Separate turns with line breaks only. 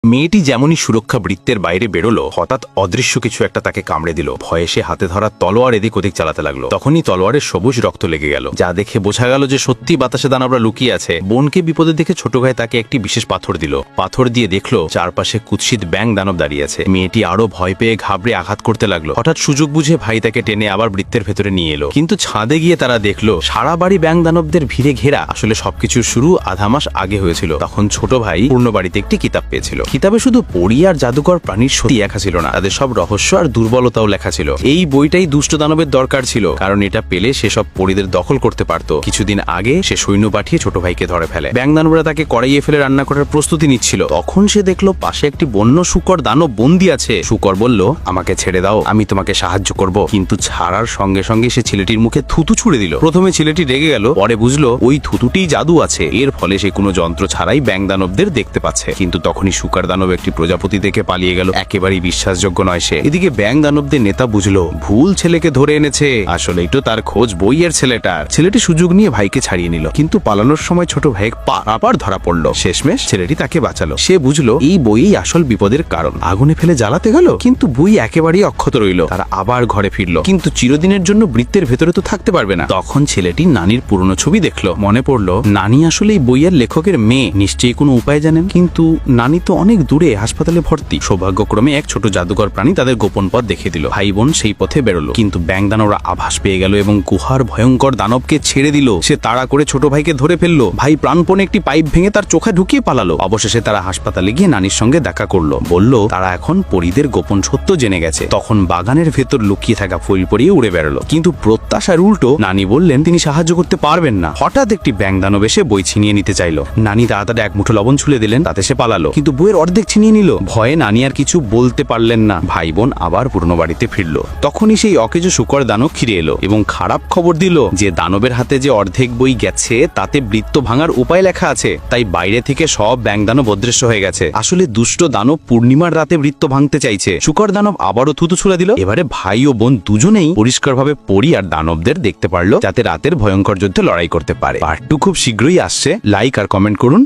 মেয়েটি যেমনই সুরক্ষা বৃত্তের বাইরে বেরোলো, হঠাৎ অদৃশ্য কিছু একটা তাকে কামড়ে দিল। ভয়ে সে হাতে ধরা তলোয়ার এদিক ওদিক চালাতে লাগলো। তখনই তলোয়ারের সবুজ রক্ত লেগে গেল, যা দেখে বোঝা গেল যে সত্যি বাতাসে দানবরা লুকিয়ে আছে। বোনকে বিপদে দেখে ছোট ভাই তাকে একটি বিশেষ পাথর দিল। পাথর দিয়ে দেখলো চারপাশে কুৎসিত ব্যাং দানব দাঁড়িয়ে আছে। মেয়েটি আরো ভয় পেয়ে ঘাবড়ে আঘাত করতে লাগলো। হঠাৎ সুযোগ বুঝে ভাই তাকে টেনে আবার বৃত্তের ভেতরে নিয়ে এলো। কিন্তু ছাদে গিয়ে তারা দেখলো সারা বাড়ি ব্যাং দানবদের ভিড়ে ঘেরা। আসলে সবকিছুর শুরু আধা মাস আগে হয়েছিল। তখন ছোট ভাই পূর্ণ বাড়িতে একটি কিতাব পেয়েছিল। কিতাবে শুধু পরী আর জাদুকর প্রাণীর সত্যি লেখা ছিল না, তাদের সব রহস্য আর দুর্বলতাও লেখা ছিল। এই বইটাই দুষ্ট দানবের দরকার ছিল, কারণ এটা পেলে সে সব পরীদের দখল করতে পারত। কিছুদিন আগে সে সৈন্য পাঠিয়ে ছোট ভাইকে ধরে ফেলে। ব্যাং দানবরা তাকে কড়াইয়ে ফেলে রান্না করার প্রস্তুতি নিচ্ছিল। তখন সে দেখলো পাশে একটি বন্য শূকর দানব বন্দী আছে। শূকর বলল, আমাকে ছেড়ে দাও, আমি তোমাকে সাহায্য করব। কিন্তু ছাড়ার সঙ্গে সঙ্গে সে ছেলেটির মুখে থুতু ছুড়ে দিল। প্রথমে ছেলেটি রেগে গেল, পরে বুঝলো ওই থুতুটিই জাদু আছে। এর ফলে সে কোনো যন্ত্র ছাড়াই ব্যাং দানবদের দেখতে পাচ্ছে। কিন্তু তখনই শূকর দানব একটি প্রজাপতি দেখে পালিয়ে গেল। একেবারেই বিশ্বাসযোগ্য নয় সে। এদিকে ব্যাং দানবদের নেতা বুঝলো ভুল ছেলেকে ধরে এনেছে। আসলেই তো তার খোঁজ বইয়ের ছেলেটার। ছেলেটি সুযোগ নিয়ে ভাইকে ছাড়িয়ে নিল, কিন্তু পালানোর সময় ছোট ভাই পারাপার ধরা পড়লো। শেষমেশ ছেলেটি তাকে বাঁচালো। সে বুঝলো এই বইই আসল বিপদের কারণ। আগুনে ফেলে জ্বালাতে গেল, কিন্তু বই একেবারেই অক্ষত রইল। তারা আবার ঘরে ফিরলো, কিন্তু চিরদিনের জন্য বৃত্তের ভেতরে তো থাকতে পারবে না। তখন ছেলেটি নানির পুরনো ছবি দেখলো। মনে পড়লো নানি আসলে এই বইয়ের লেখকের মেয়ে। নিশ্চয়ই কোনো উপায় জানেন, কিন্তু নানি তো অনেক দূরে, হাসপাতালে ভর্তি। সৌভাগ্যক্রমে এক ছোট জাদুকর প্রাণী তাদের গোপন পথ দেখিয়ে দিল। ভাই বোন সেই পথে বেরোলো, কিন্তু ব্যাং দানবরা আভাস পেয়ে গেল এবং গুহার ভয়ঙ্কর দানবকে ছেড়ে দিল। সে তাড়া করে ছোট ভাইকে ধরে ফেললো। ভাই প্রাণপণে একটি পাইপ ভেঙে তার চোখে ঢুকিয়ে পালালো। অবশেষে তারা হাসপাতালে গিয়ে নানির সঙ্গে দেখা করলো। বলল তারা এখন পরীদের গোপন সত্য জেনে গেছে। তখন বাগানের ভেতর লুকিয়ে থাকা ফুল পরিয়ে উড়ে বেরোলো, কিন্তু প্রত্যাশার উল্টো। নানি বললেন তিনি সাহায্য করতে পারবেন না। হঠাৎ একটি ব্যাং দানব এসে বই ছিনিয়ে নিতে চাইলো। নানি তাড়াতাড়ি এক মুঠো লবণ ছুঁড়ে দিলেন, তাতে সে পালালো, কিন্তু বইয়ের অর্ধেক ছিনিয়ে নিল। ভয়ে নানি আর কিছু বলতে পারলেন না। ভাই বোন আবার পুরনো বাড়িতে ফিরলো। তখনই সেই অকেজো শূকর দানব ফিরে এলো এবং খারাপ খবর দিল যে দানবের হাতে যে অর্ধেক বই গেছে তাতে বৃত্ত ভাঙার উপায় লেখা আছে। তাই বাইরে থেকে সব ব্যাং দানব অদৃশ্য হয়ে গেছে। আসলে দুষ্ট দানব পূর্ণিমার রাতে বৃত্ত ভাঙতে চাইছে। শূকর দানব আবারও থুতু ছুড়ে দিল। এবারে ভাই ও বোন দুজনেই পরিষ্কারভাবে পরী আর দানবদের দেখতে পারলো, যাতে রাতের ভয়ঙ্কর যুদ্ধে লড়াই করতে পারে। পার্ট 2 খুব শীঘ্রই আসছে। লাইক আর কমেন্ট করুন।